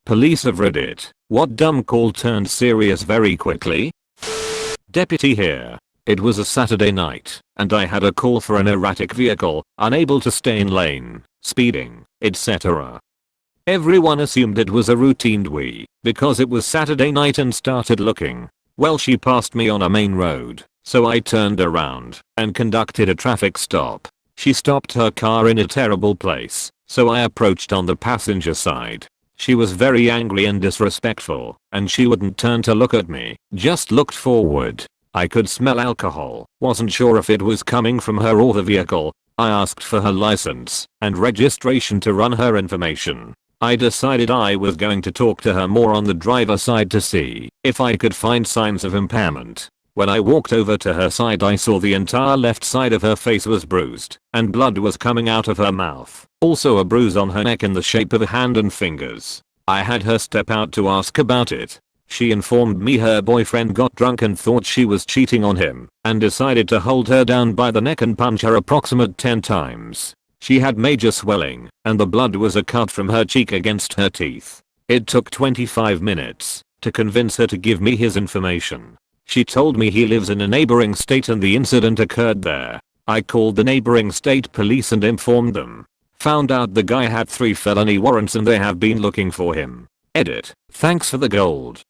Police of Reddit. What dumb call turned serious very quickly? Deputy here. It was a Saturday night, and I had a call for an erratic vehicle, unable to stay in lane, speeding, etc. Everyone assumed it was a routine DWI, because it was Saturday night and started looking. Well, she passed me on a main road, so I turned around and conducted a traffic stop. She stopped her car in a terrible place, so I approached on the passenger side. She was very angry and disrespectful, and she wouldn't turn to look at me, just looked forward. I could smell alcohol, wasn't sure if it was coming from her or the vehicle. I asked for her license and registration to run her information. I decided I was going to talk to her more on the driver's side to see if I could find signs of impairment. When I walked over to her side, I saw the entire left side of her face was bruised and blood was coming out of her mouth. Also a bruise on her neck in the shape of a hand and fingers. I had her step out to ask about it. She informed me her boyfriend got drunk and thought she was cheating on him and decided to hold her down by the neck and punch her approximate 10 times. She had major swelling and the blood was a cut from her cheek against her teeth. It took 25 minutes to convince her to give me his information. She told me he lives in a neighboring state and the incident occurred there. I called the neighboring state police and informed them. Found out the guy had 3 felony warrants and they have been looking for him. Edit. Thanks for the gold.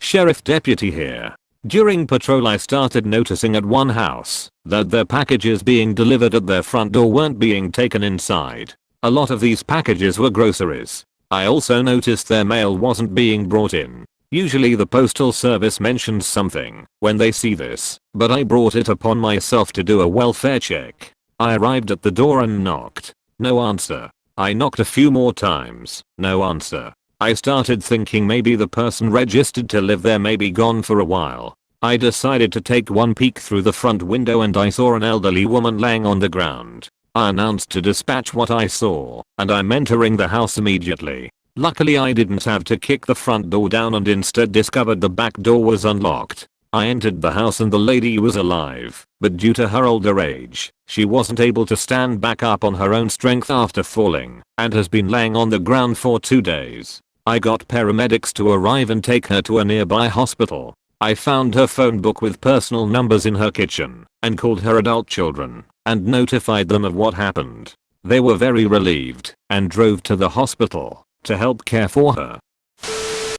Sheriff Deputy here. During patrol I started noticing at one house that their packages being delivered at their front door weren't being taken inside. A lot of these packages were groceries. I also noticed their mail wasn't being brought in. Usually the postal service mentions something when they see this, but I brought it upon myself to do a welfare check. I arrived at the door and knocked. No answer. I knocked a few more times. No answer. I started thinking maybe the person registered to live there may be gone for a while. I decided to take one peek through the front window and I saw an elderly woman laying on the ground. I announced to dispatch what I saw, and I'm entering the house immediately. Luckily I didn't have to kick the front door down and instead discovered the back door was unlocked. I entered the house and the lady was alive, but due to her older age, she wasn't able to stand back up on her own strength after falling and has been laying on the ground for 2 days. I got paramedics to arrive and take her to a nearby hospital. I found her phone book with personal numbers in her kitchen and called her adult children and notified them of what happened. They were very relieved and drove to the hospital to help care for her.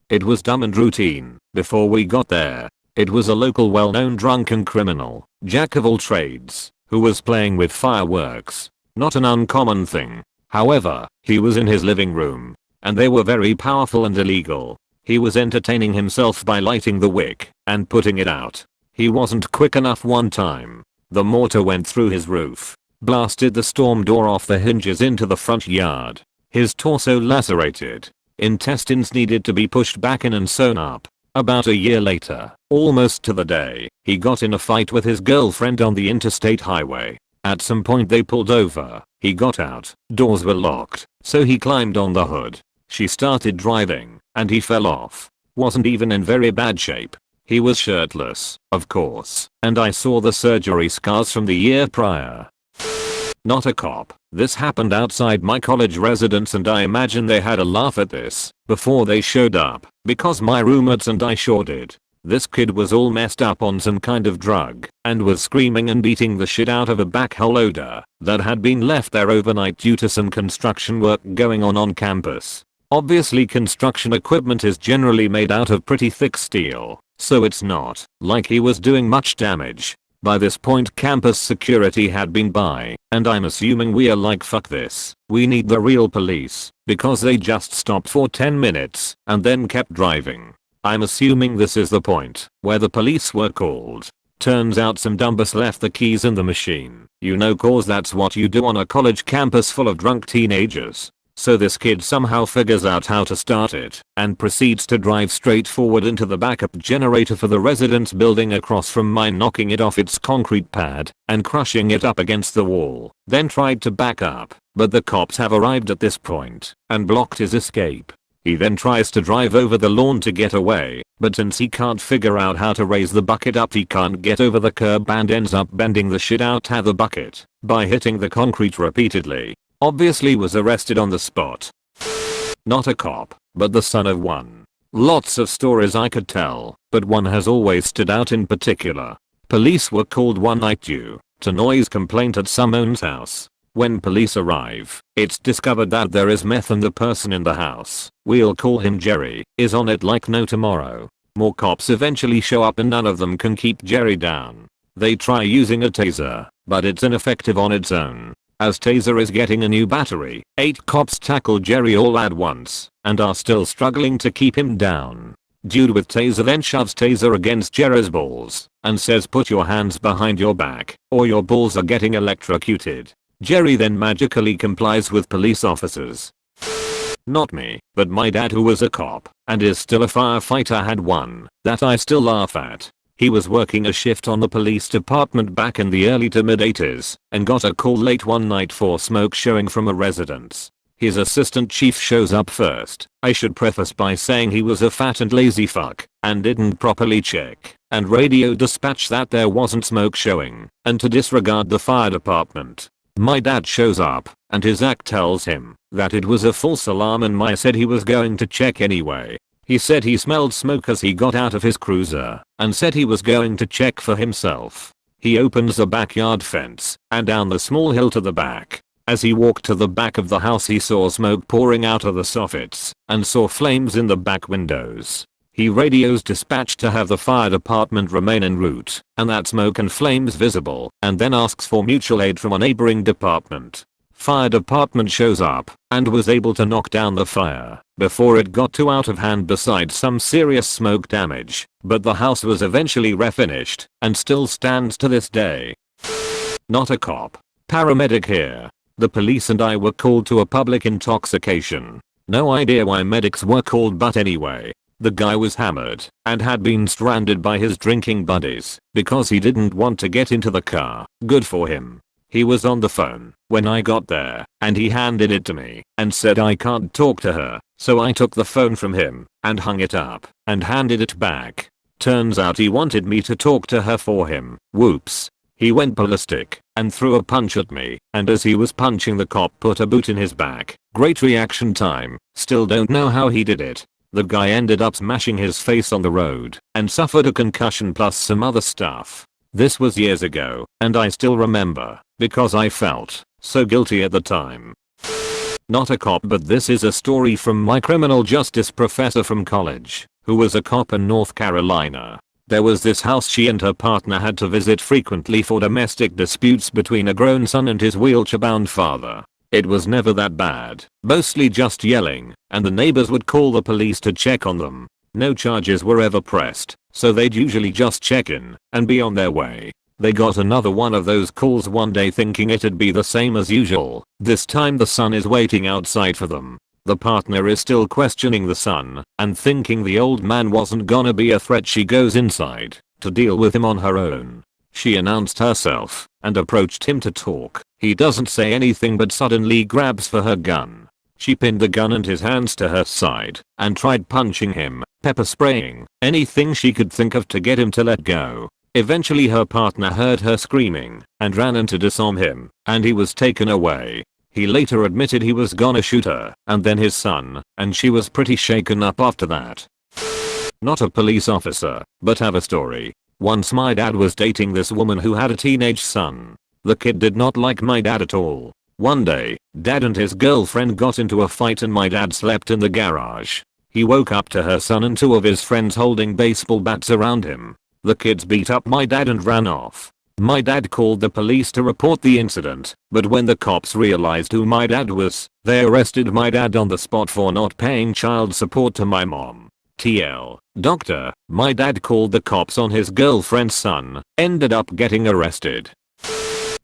It was dumb and routine. Before we got there, it was a local well-known drunken criminal, jack of all trades, who was playing with fireworks. Not an uncommon thing. However, he was in his living room, and they were very powerful and illegal. He was entertaining himself by lighting the wick and putting it out. He wasn't quick enough one time. The mortar went through his roof, blasted the storm door off the hinges into the front yard. His torso lacerated. Intestines needed to be pushed back in and sewn up. About a year later, almost to the day, he got in a fight with his girlfriend on the interstate highway. At some point they pulled over. He got out. Doors were locked, so he climbed on the hood. She started driving, and he fell off. Wasn't even in very bad shape. He was shirtless, of course, and I saw the surgery scars from the year prior. Not a cop. This happened outside my college residence and I imagine they had a laugh at this before they showed up, because my roommates and I sure did. This kid was all messed up on some kind of drug and was screaming and beating the shit out of a backhoe loader that had been left there overnight due to some construction work going on campus. Obviously construction equipment is generally made out of pretty thick steel, so it's not like he was doing much damage. By this point campus security had been by, and I'm assuming we are like fuck this, we need the real police, because they just stopped for 10 minutes and then kept driving. I'm assuming this is the point where the police were called. Turns out some dumbass left the keys in the machine, cause that's what you do on a college campus full of drunk teenagers. So this kid somehow figures out how to start it and proceeds to drive straight forward into the backup generator for the residence building across from mine, knocking it off its concrete pad and crushing it up against the wall. Then tried to back up, but the cops have arrived at this point and blocked his escape. He then tries to drive over the lawn to get away, but since he can't figure out how to raise the bucket up, he can't get over the curb and ends up bending the shit out of the bucket by hitting the concrete repeatedly. Obviously was arrested on the spot. Not a cop. but the son of one. Lots of stories I could tell, but one has always stood out in particular. Police were called one night due to noise complaint at someone's house. When police arrive, it's discovered that there is meth and the person in the house, we'll call him Jerry, is on it like no tomorrow. More cops eventually show up and none of them can keep Jerry down. They try using a taser, but it's ineffective on its own. As taser is getting a new battery, 8 cops tackle Jerry all at once and are still struggling to keep him down. Dude with taser then shoves taser against Jerry's balls and says put your hands behind your back or your balls are getting electrocuted. Jerry then magically complies with police officers. Not me, but my dad, who was a cop and is still a firefighter, had one that I still laugh at. He was working a shift on the police department back in the early to mid 80s and got a call late one night for smoke showing from a residence. His assistant chief shows up first. I should preface by saying he was a fat and lazy fuck and didn't properly check and radio dispatch that there wasn't smoke showing and to disregard the fire department. My dad shows up and his act tells him that it was a false alarm and my said he was going to check anyway. He said he smelled smoke as he got out of his cruiser and said he was going to check for himself. He opens the backyard fence and down the small hill to the back. As he walked to the back of the house he saw smoke pouring out of the soffits and saw flames in the back windows. He radios dispatch to have the fire department remain en route and that smoke and flames visible and then asks for mutual aid from a neighboring department. Fire department shows up and was able to knock down the fire before it got too out of hand besides some serious smoke damage, but the house was eventually refinished and still stands to this day. Not a cop. Paramedic here. The police and I were called to a public intoxication. No idea why medics were called, but anyway. The guy was hammered and had been stranded by his drinking buddies because he didn't want to get into the car. Good for him. He was on the phone when I got there and he handed it to me and said I can't talk to her, so I took the phone from him and hung it up and handed it back. Turns out he wanted me to talk to her for him. Whoops. He went ballistic and threw a punch at me, and as he was punching the cop put a boot in his back. Great reaction time. Still don't know how he did it. The guy ended up smashing his face on the road and suffered a concussion plus some other stuff. This was years ago and I still remember because I felt so guilty at the time. Not a cop, but this is a story from my criminal justice professor from college who was a cop in North Carolina. There was this house she and her partner had to visit frequently for domestic disputes between a grown son and his wheelchair-bound father. It was never that bad, mostly just yelling, and the neighbors would call the police to check on them. No charges were ever pressed, so they'd usually just check in and be on their way. They got another one of those calls one day thinking it'd be the same as usual. This time the son is waiting outside for them. The partner is still questioning the son and thinking the old man wasn't gonna be a threat. She goes inside to deal with him on her own. She announced herself and approached him to talk. He doesn't say anything but suddenly grabs for her gun. She pinned the gun and his hands to her side and tried punching him, pepper spraying, anything she could think of to get him to let go. Eventually her partner heard her screaming and ran in to disarm him, and he was taken away. He later admitted he was gonna shoot her and then his son, and she was pretty shaken up after that. Not a police officer, but have a story. Once my dad was dating this woman who had a teenage son. The kid did not like my dad at all. One day, dad and his girlfriend got into a fight and my dad slept in the garage. He woke up to her son and 2 of his friends holding baseball bats around him. The kids beat up my dad and ran off. My dad called the police to report the incident, but when the cops realized who my dad was, they arrested my dad on the spot for not paying child support to my mom. TL. Doctor, my dad called the cops on his girlfriend's son, ended up getting arrested.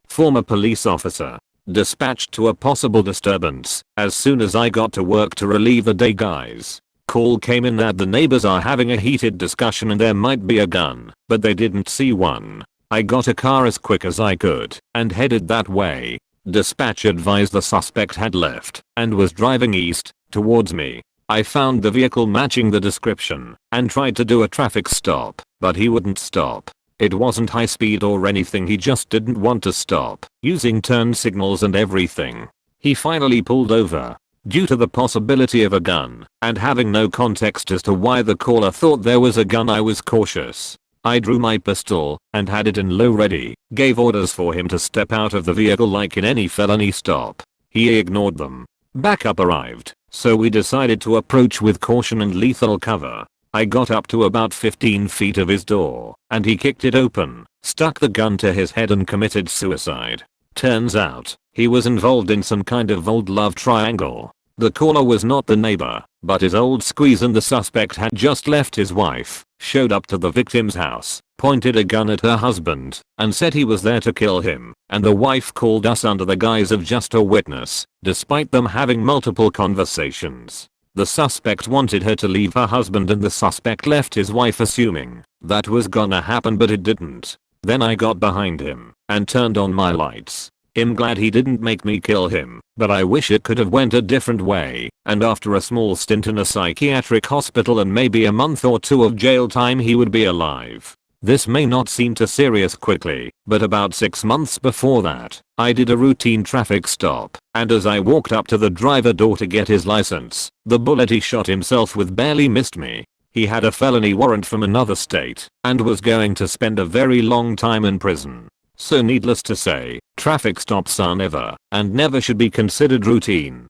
Former police officer. Dispatched to a possible disturbance as soon as I got to work to relieve the day guys. Call came in that the neighbors are having a heated discussion and there might be a gun, but they didn't see one. I got a car as quick as I could and headed that way. Dispatch advised the suspect had left and was driving east towards me. I found the vehicle matching the description and tried to do a traffic stop, but he wouldn't stop. It wasn't high speed or anything, he just didn't want to stop, using turn signals and everything. He finally pulled over. Due to the possibility of a gun, and having no context as to why the caller thought there was a gun, I was cautious. I drew my pistol and had it in low ready, gave orders for him to step out of the vehicle like in any felony stop. He ignored them. Backup arrived, so we decided to approach with caution and lethal cover. I got up to about 15 feet of his door, and he kicked it open, stuck the gun to his head and committed suicide. Turns out, he was involved in some kind of old love triangle. The caller was not the neighbor, but his old squeeze, and the suspect had just left his wife, showed up to the victim's house, pointed a gun at her husband, and said he was there to kill him, and the wife called us under the guise of just a witness, despite them having multiple conversations. The suspect wanted her to leave her husband, and the suspect left his wife assuming that was gonna happen, but it didn't. Then I got behind him and turned on my lights. I'm glad he didn't make me kill him, but I wish it could have went a different way, and after a small stint in a psychiatric hospital and maybe a month or 2 of jail time, he would be alive. This may not seem too serious quickly, but about 6 months before that, I did a routine traffic stop, and as I walked up to the driver door to get his license, the bullet he shot himself with barely missed me. He had a felony warrant from another state, and was going to spend a very long time in prison. So needless to say, traffic stops are never, and never should be considered routine.